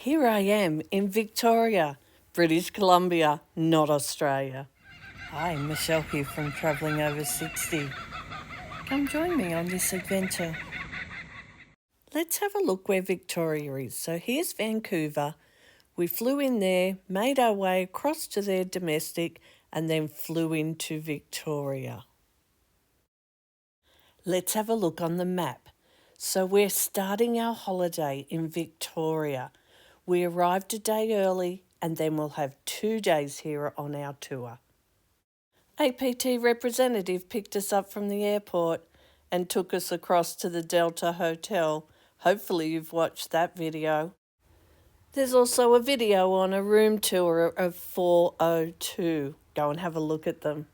Here I am in Victoria, British Columbia, not Australia. Hi, Michelle here from Travelling Over 60. Come join me on this adventure. Let's have a look where Victoria is. So here's Vancouver. We flew in there, made our way across to their domestic, and then flew into Victoria. Let's have a look on the map. So we're starting our holiday in Victoria. We arrived a day early and then we'll have 2 days here on our tour. APT representative picked us up from the airport and took us across to the Delta Hotel. Hopefully you've watched that video. There's also a video on a room tour of 402. Go and have a look at them.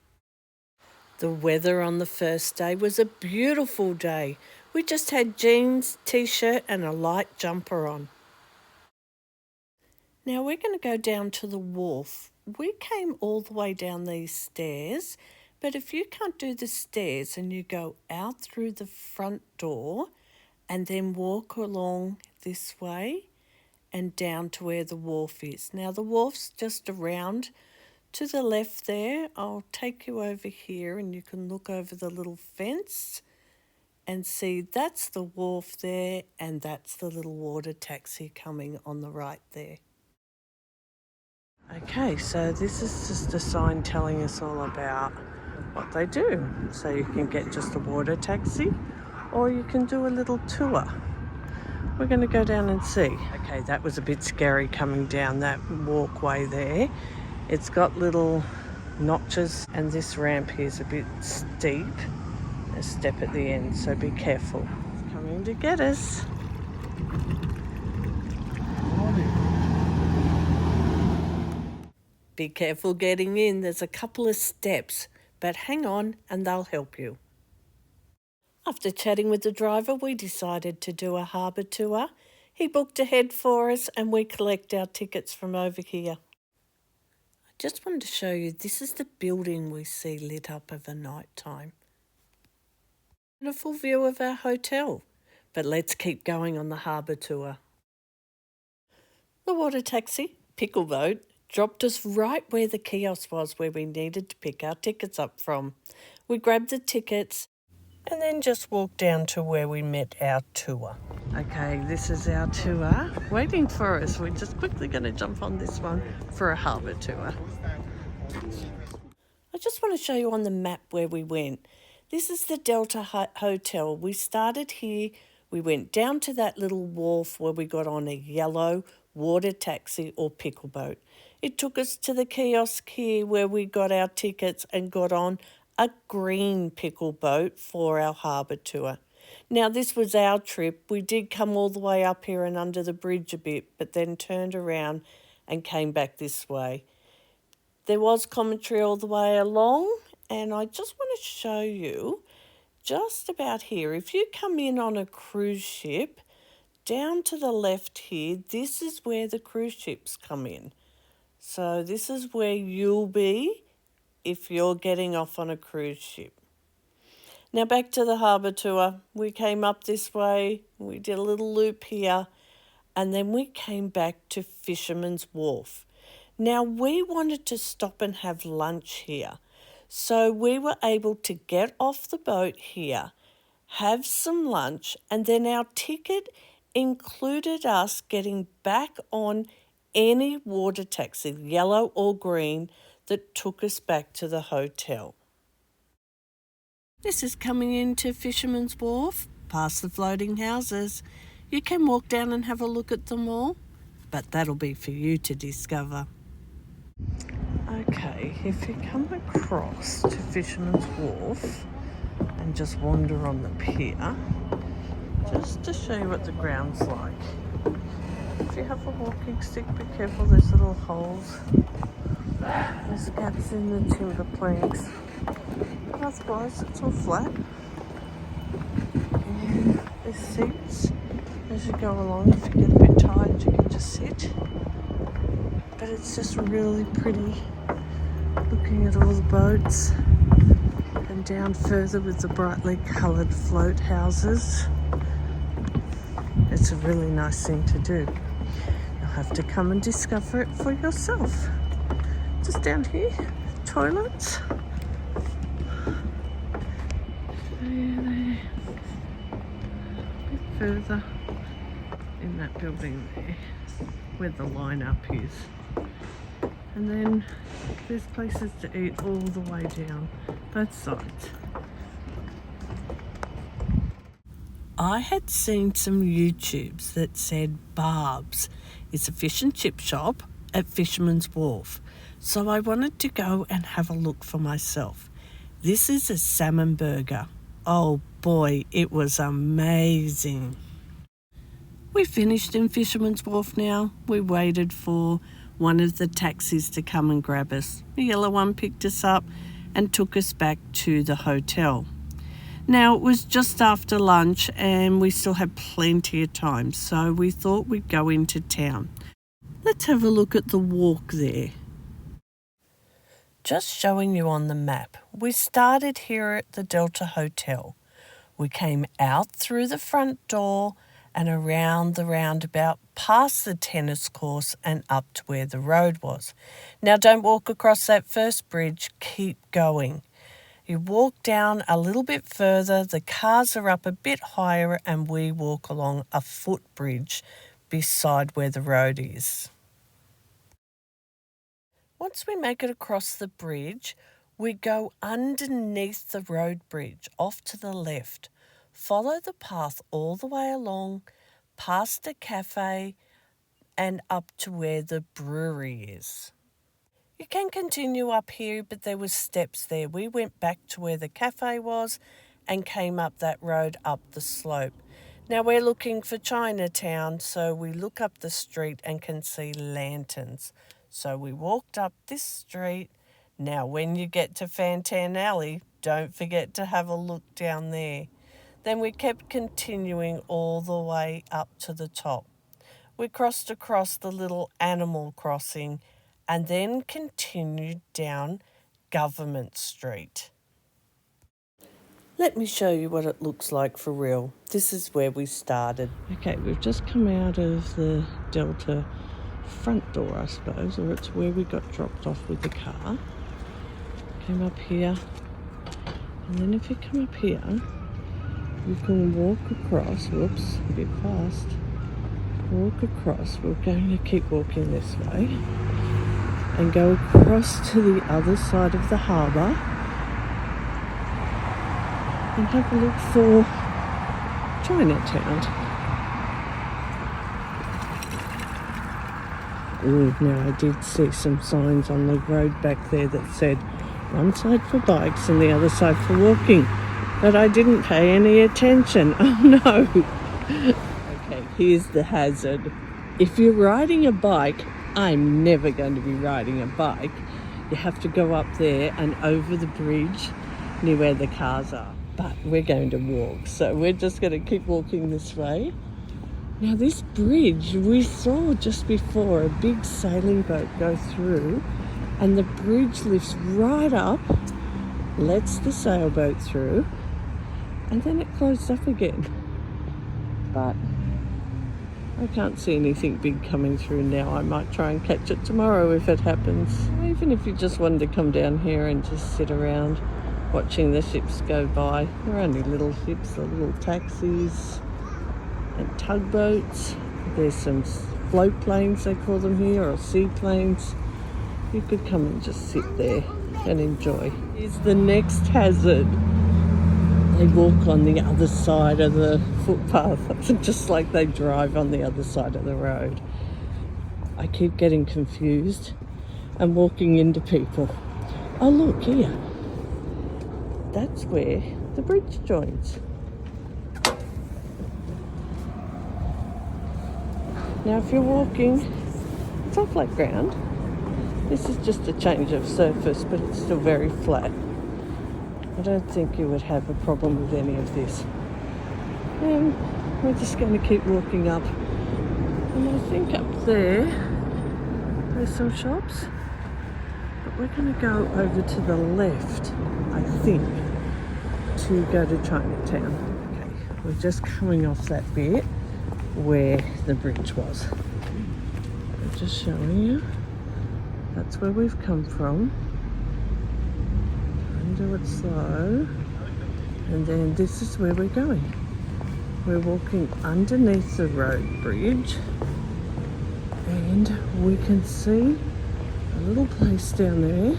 The weather on the first day was a beautiful day. We just had jeans, t-shirt and a light jumper on. Now we're going to go down to the wharf. We came all the way down these stairs, but if you can't do the stairs and you go out through the front door and then walk along this way and down to where the wharf is. Now the wharf's just around to the left there. I'll take you over here and you can look over the little fence and see that's the wharf there and that's the little water taxi coming on the right there. Okay, so this is just a sign telling us all about what they do. So you can get just a water taxi or you can do a little tour. We're going to go down and see. Okay, that was a bit scary coming down that walkway there. It's got little notches and this ramp here is a bit steep. A step at the end, so be careful. It's coming to get us. Be careful getting in. There's a couple of steps, but hang on and they'll help you. After chatting with the driver, we decided to do a harbour tour. He booked ahead for us and we collect our tickets from over here. I just wanted to show you, this is the building we see lit up over night time. And a full view of our hotel. But let's keep going on the harbour tour. The water taxi, pickle boat, dropped us right where the kiosk was where we needed to pick our tickets up from. We grabbed the tickets and then just walked down to where we met our tour. Okay, this is our tour waiting for us. We're just quickly going to jump on this one for a harbour tour. I just want to show you on the map where we went. This is the Delta Hotel. We started here. We went down to that little wharf where we got on a yellow water taxi or pickle boat. It took us to the kiosk here where we got our tickets and got on a green pickle boat for our harbour tour. Now this was our trip. We did come all the way up here and under the bridge a bit, but then turned around and came back this way. There was commentary all the way along, and I just want to show you just about here. If you come in on a cruise ship, down to the left here, this is where the cruise ships come in. So this is where you'll be if you're getting off on a cruise ship. Now back to the harbour tour. We came up this way, we did a little loop here, and then we came back to Fisherman's Wharf. Now we wanted to stop and have lunch here. So we were able to get off the boat here, have some lunch, and then our ticket included us getting back on any water taxi, yellow or green, that took us back to the hotel. This is coming into Fisherman's Wharf, past the floating houses. You can walk down and have a look at them all, but that'll be for you to discover. Okay, if you come across to Fisherman's Wharf and just wander on the pier, just to show you what the ground's like. If you have a walking stick, be careful, there's little holes. There's gaps in the timber planks. But otherwise, it's all flat. And there's seats as you go along. If you get a bit tired, you can just sit. But it's just really pretty looking at all the boats. And down further with the brightly coloured float houses. It's a really nice thing to do. have to come and discover it for yourself. Just down here, toilets. There. A bit further in that building there, where the line-up is. And then there's places to eat all the way down both sides. I had seen some YouTubes that said Barb's is a fish and chip shop at Fisherman's Wharf, so I wanted to go and have a look for myself. This is a salmon burger. Oh boy, it was amazing. We finished in Fisherman's Wharf now. We waited for one of the taxis to come and grab us. The yellow one picked us up and took us back to the hotel. Now, it was just after lunch and we still had plenty of time, so we thought we'd go into town. Let's have a look at the walk there. Just showing you on the map, we started here at the Delta Hotel. We came out through the front door and around the roundabout, past the tennis course and up to where the road was. Now, don't walk across that first bridge, keep going. You walk down a little bit further, the cars are up a bit higher, and we walk along a footbridge beside where the road is. Once we make it across the bridge, we go underneath the road bridge off to the left. Follow the path all the way along, past a cafe and up to where the brewery is. You can continue up here, but there were steps there. We went back to where the cafe was and came up that road up the slope. Now we're looking for Chinatown, so we look up the street and can see lanterns. So we walked up this street. Now when you get to Fantan Alley, don't forget to have a look down there. Then we kept continuing all the way up to the top. We crossed across the little animal crossing and then continued down Government Street. Let me show you what it looks like for real. This is where we started. Okay, we've just come out of the Delta front door, I suppose, or it's where we got dropped off with the car. Came up here, and then if you come up here, you can walk across, whoops, a bit fast, walk across. We're going to keep walking this way and go across to the other side of the harbour and have a look for Chinatown. Ooh, now I did see some signs on the road back there that said one side for bikes and the other side for walking, but I didn't pay any attention. Oh no. Okay, here's the hazard. If you're riding a bike, I'm never going to be riding a bike. You have to go up there and over the bridge near where the cars are. But we're going to walk, so we're just going to keep walking this way. Now this bridge, we saw just before a big sailing boat go through, and the bridge lifts right up, lets the sailboat through, and then it closed up again. But I can't see anything big coming through now. I might try and catch it tomorrow if it happens. Even if you just wanted to come down here and just sit around watching the ships go by. They're only little ships, or little taxis and tugboats. There's some float planes, they call them here, or seaplanes. You could come and just sit there and enjoy. Here's the next hazard. They walk on the other side of the footpath, just like they drive on the other side of the road. I keep getting confused and walking into people. Oh look, here. That's where the bridge joins. Now if you're walking, it's all flat ground. This is just a change of surface, but it's still very flat. I don't think you would have a problem with any of this. And we're just going to keep walking up. And I think up there's some shops. But we're going to go over to the left, I think, to go to Chinatown. Okay, we're just coming off that bit where the bridge was. just showing you. That's where we've come from. Try and do it slow. And then this is where we're going. We're walking underneath the road bridge. And we can see a little place down there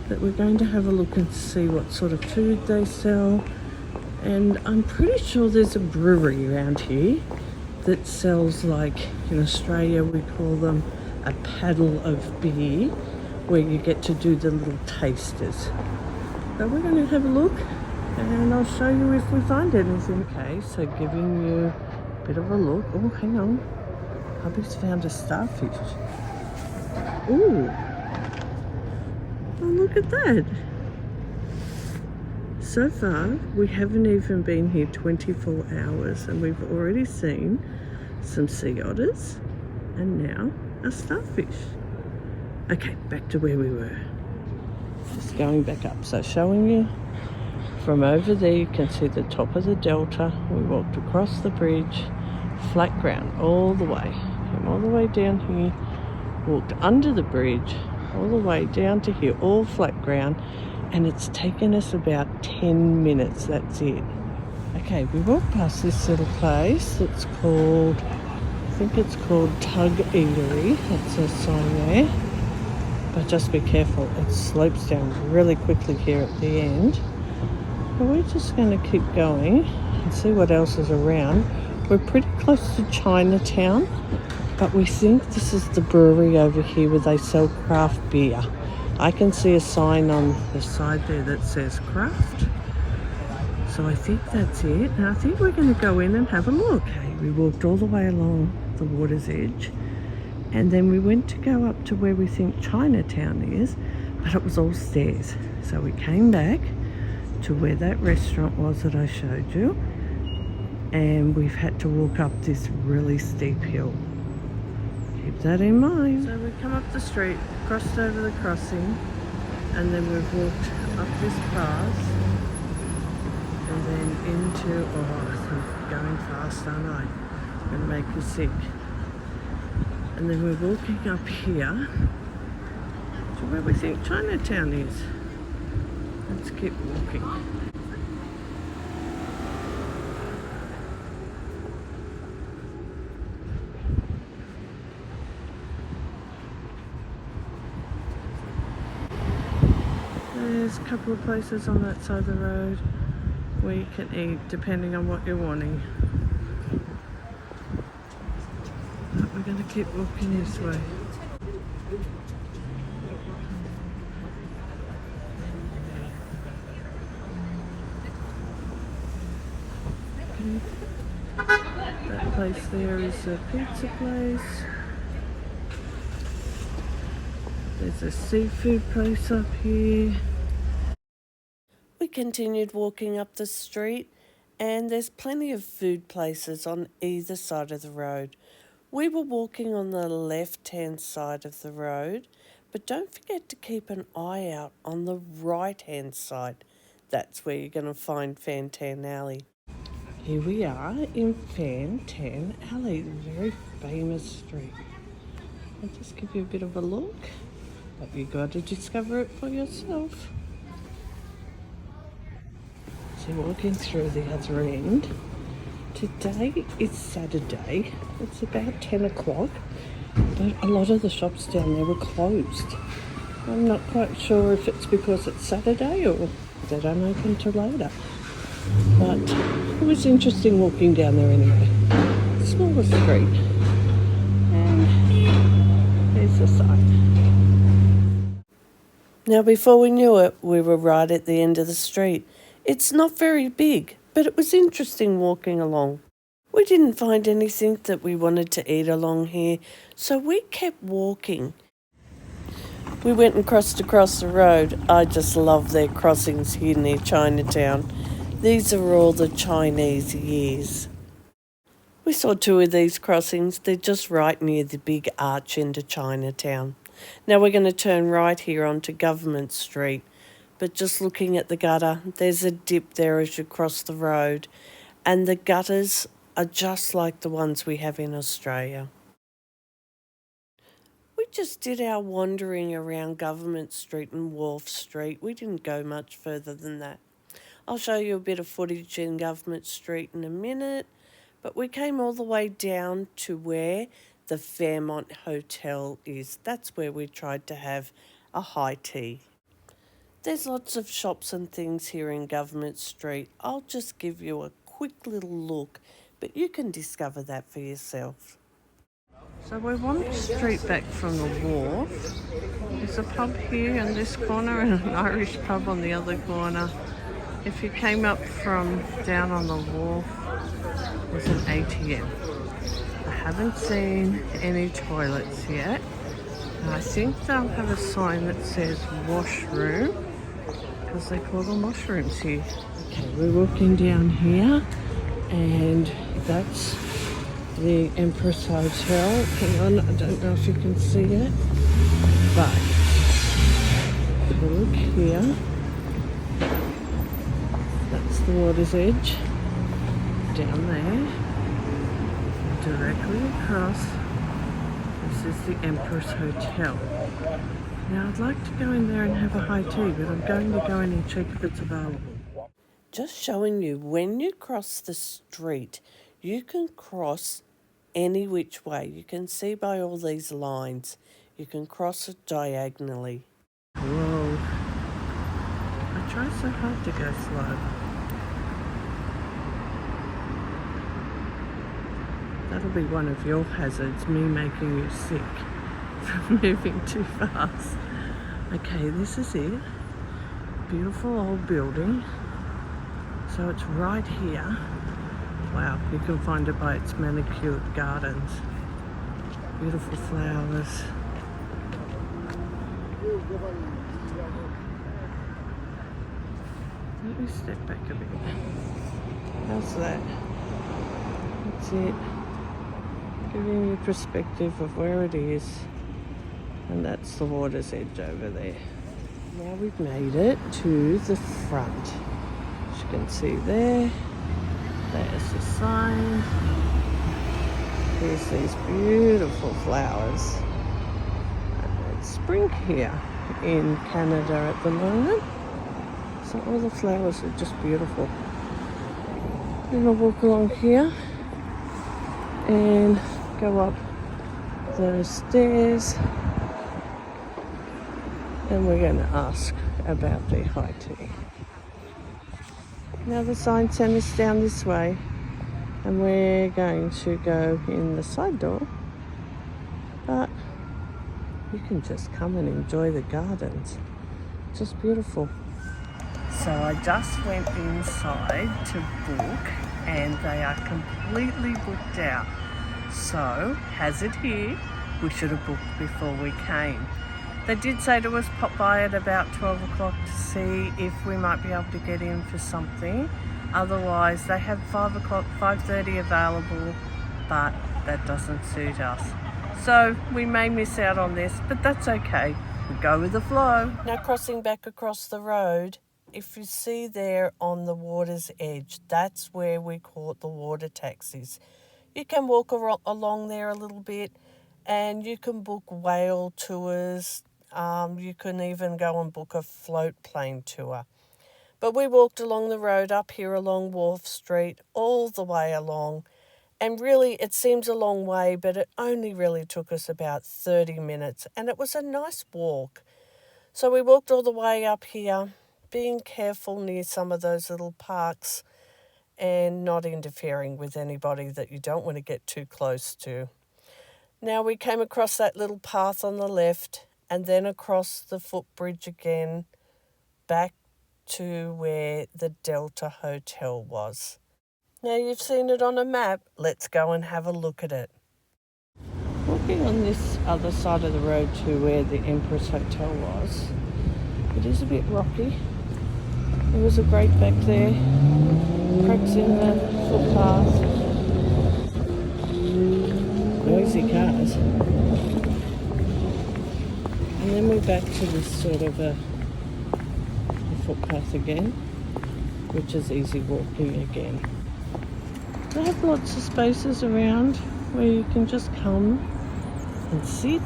that we're going to have a look and see what sort of food they sell. And I'm pretty sure there's a brewery around here that sells, like in Australia we call them a paddle of beer, where you get to do the little tasters. So we're going to have a look and I'll show you if we find anything. Okay, so giving you a bit of a look. Oh, hang on. Hubby's found a starfish. Ooh. Oh, look at that. So far, we haven't even been here 24 hours and we've already seen some sea otters and now a starfish. Okay, back to where we were. Just going back up. So showing you from over there, you can see the top of the delta. We walked across the bridge, flat ground all the way. Came all the way down here, walked under the bridge, all the way down to here, all flat ground. And it's taken us about 10 minutes, that's it. Okay, we walked past this little place that's called, I think it's called Tug Eatery. That's a sign there. But just be careful, it slopes down really quickly here at the end. But we're just going to keep going and see what else is around. We're pretty close to Chinatown, but we think this is the brewery over here where they sell craft beer. I can see a sign on the side there that says craft. So I think that's it. And I think we're going to go in and have a look. Okay, we walked all the way along the water's edge. And then we went to go up to where we think Chinatown is, but it was all stairs. So we came back to where that restaurant was that I showed you. And we've had to walk up this really steep hill. Keep that in mind. So we come up the street, crossed over the crossing, and then we've walked up this path and then into, oh, I think going fast, aren't I? I'm going to make you sick. And then we're walking up here to where we think Chinatown is. Let's keep walking. There's a couple of places on that side of the road where you can eat depending on what you're wanting. But we're going to keep walking this way. That place there is a pizza place. There's a seafood place up here. We continued walking up the street and there's plenty of food places on either side of the road. We were walking on the left-hand side of the road, but don't forget to keep an eye out on the right-hand side. That's where you're going to find Fan Tan Alley. Here we are in Fan Tan Alley, the very famous street. I'll just give you a bit of a look, but you've got to discover it for yourself. So walking through the other end. Today is Saturday. It's about 10 o'clock, but a lot of the shops down there were closed. I'm not quite sure if it's because it's Saturday or they don't open till later. But it was interesting walking down there anyway. Smaller street. And there's the sign. Now before we knew it, we were right at the end of the street. It's not very big, but it was interesting walking along. We didn't find anything that we wanted to eat along here, so we kept walking. We went and crossed across the road. I just love their crossings here near Chinatown. These are all the Chinese years. We saw two of these crossings. They're just right near the big arch into Chinatown. Now we're going to turn right here onto Government Street. But just looking at the gutter, there's a dip there as you cross the road. And the gutters are just like the ones we have in Australia. just did our wandering around Government Street and Wharf Street. We didn't go much further than that. I'll show you a bit of footage in Government Street in a minute, but we came all the way down to where the Fairmont Hotel is. That's where we tried to have a high tea. There's lots of shops and things here in Government Street. I'll just give you a quick little look, but you can discover that for yourself. So we're 1 street back from the wharf. There's a pub here in this corner and an Irish pub on the other corner. If you came up from down on the wharf, there's an ATM. I haven't seen any toilets yet. I think they'll have a sign that says washroom, because they call them washrooms here. Okay, we're walking down here, and that's the Empress Hotel. Hang on, I don't know if you can see it, but look here. That's the water's edge down there. Directly across, this is the Empress Hotel. Now I'd like to go in there and have a high tea, but I'm going to go in and check if it's available. Just showing you, when you cross the street, you can cross any which way. You can see by all these lines. You can cross it diagonally. Whoa. I try so hard to go slow. That'll be one of your hazards, me making you sick from moving too fast. Okay, this is it. Beautiful old building. So it's right here. Wow, you can find it by its manicured gardens. Beautiful flowers. Let me step back a bit. How's that? That's it. Giving you perspective of where it is. And that's the water's edge over there. Now we've made it to the front. As you can see there. There's the sign. Here's these beautiful flowers. It's spring here in Canada at the moment. So all the flowers are just beautiful. Then I'll walk along here and go up those stairs, and we're going to ask about the high tea. Now the sign sent us down this way, and we're going to go in the side door, but you can just come and enjoy the gardens. Just beautiful. So I just went inside to book, and they are completely booked out. So, has it here? We should have booked before we came. They did say to us pop by at about 12 o'clock to see if we might be able to get in for something. Otherwise, they have 5 o'clock, 5:30 available, but that doesn't suit us. So, we may miss out on this, but that's okay. We go with the flow. Now, crossing back across the road, if you see there on the water's edge, that's where we caught the water taxis. You can walk along there a little bit, and you can book whale tours. You can even go and book a float plane tour. But we walked along the road up here along Wharf Street all the way along. And really, it seems a long way, but it only really took us about 30 minutes. And it was a nice walk. So we walked all the way up here, being careful near some of those little parks and not interfering with anybody that you don't want to get too close to. Now we came across that little path on the left, and then across the footbridge again, back to where the Delta Hotel was. Now you've seen it on a map, let's go and have a look at it. Walking on this other side of the road to where the Empress Hotel was, it is a bit rocky. There was a grate back there, cracks in the footpath, noisy cars. And then we're back to this sort of a footpath again, which is easy walking again. They have lots of spaces around where you can just come and sit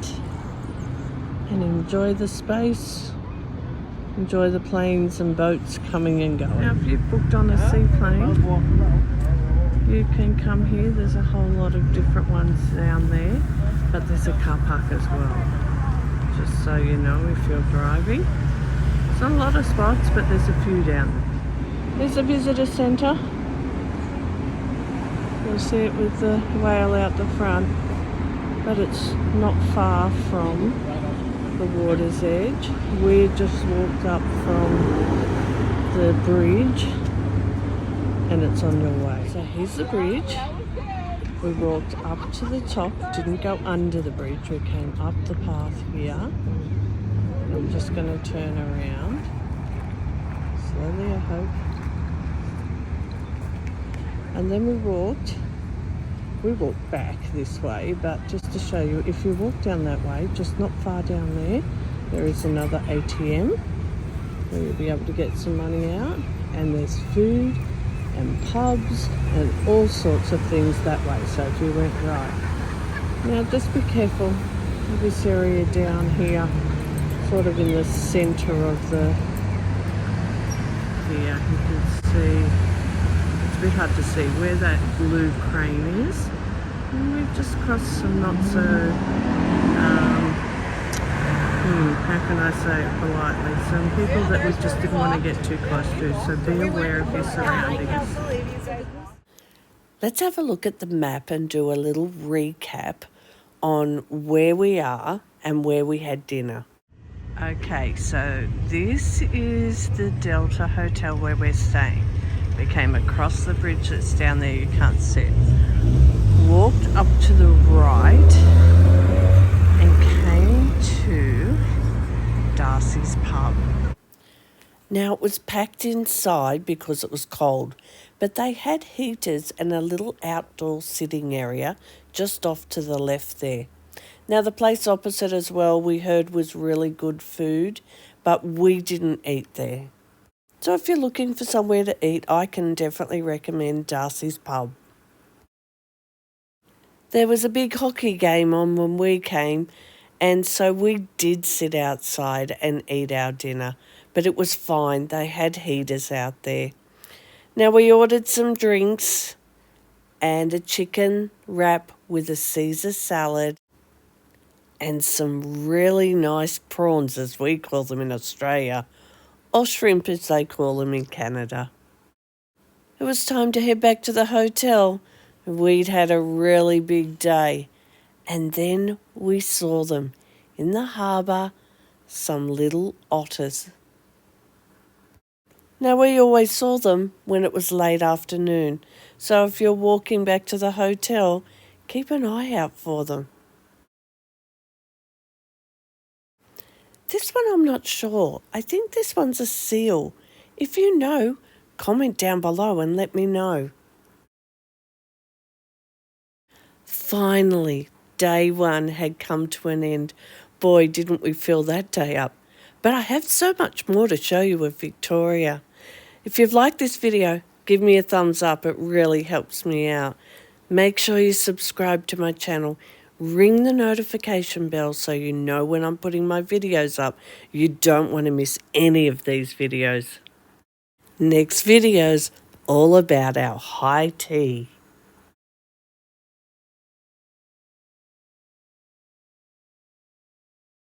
and enjoy the space. Enjoy the planes and boats coming and going. Now if you've booked on a seaplane, you can come here. There's a whole lot of different ones down there, but there's a car park as well, just so you know if you're driving. There's not a lot of spots, but there's a few down there. There's a visitor centre. You'll see it with the whale out the front, but it's not far from the water's edge. We just walked up from the bridge and it's on your way. So here's the bridge. We walked up to the top, didn't go under the bridge, we came up the path here. I'm just going to turn around slowly, I hope. And then we walked back this way, but just to show you, if you walk down that way, just not far down there is another ATM where you'll be able to get some money out, and there's food and pubs and all sorts of things that way, so if you went right. Now just be careful of this area down here, sort of in the centre of the, here you can see, it's a bit hard to see where that blue crane is. And we've just crossed some not so, how can I say it politely, some people that we just didn't want to get too close to, so be aware of your surroundings. Let's have a look at the map and do a little recap on where we are and where we had dinner. Okay, so this is the Delta Hotel where we're staying. We came across the bridge that's down there, you can't see it. Walked up to the right and came to Darcy's pub. Now it was packed inside because it was cold, but they had heaters and a little outdoor sitting area just off to the left there. Now the place opposite as well, we heard was really good food, but we didn't eat there. So if you're looking for somewhere to eat, I can definitely recommend Darcy's pub. There was a big hockey game on when we came, and so we did sit outside and eat our dinner, but it was fine. They had heaters out there. Now we ordered some drinks and a chicken wrap with a Caesar salad and some really nice prawns, as we call them in Australia, or shrimp as they call them in Canada. It was time to head back to the hotel. We'd had a really big day, and then we saw them in the harbour, some little otters. Now we always saw them when it was late afternoon, so if you're walking back to the hotel, keep an eye out for them. This one I'm not sure. I think this one's a seal. If you know, comment down below and let me know. Finally, day one had come to an end. Boy, didn't we fill that day up. But I have so much more to show you of Victoria. If you've liked this video, give me a thumbs up. It really helps me out. Make sure you subscribe to my channel. Ring the notification bell so you know when I'm putting my videos up. You don't want to miss any of these videos. Next video's all about our high tea.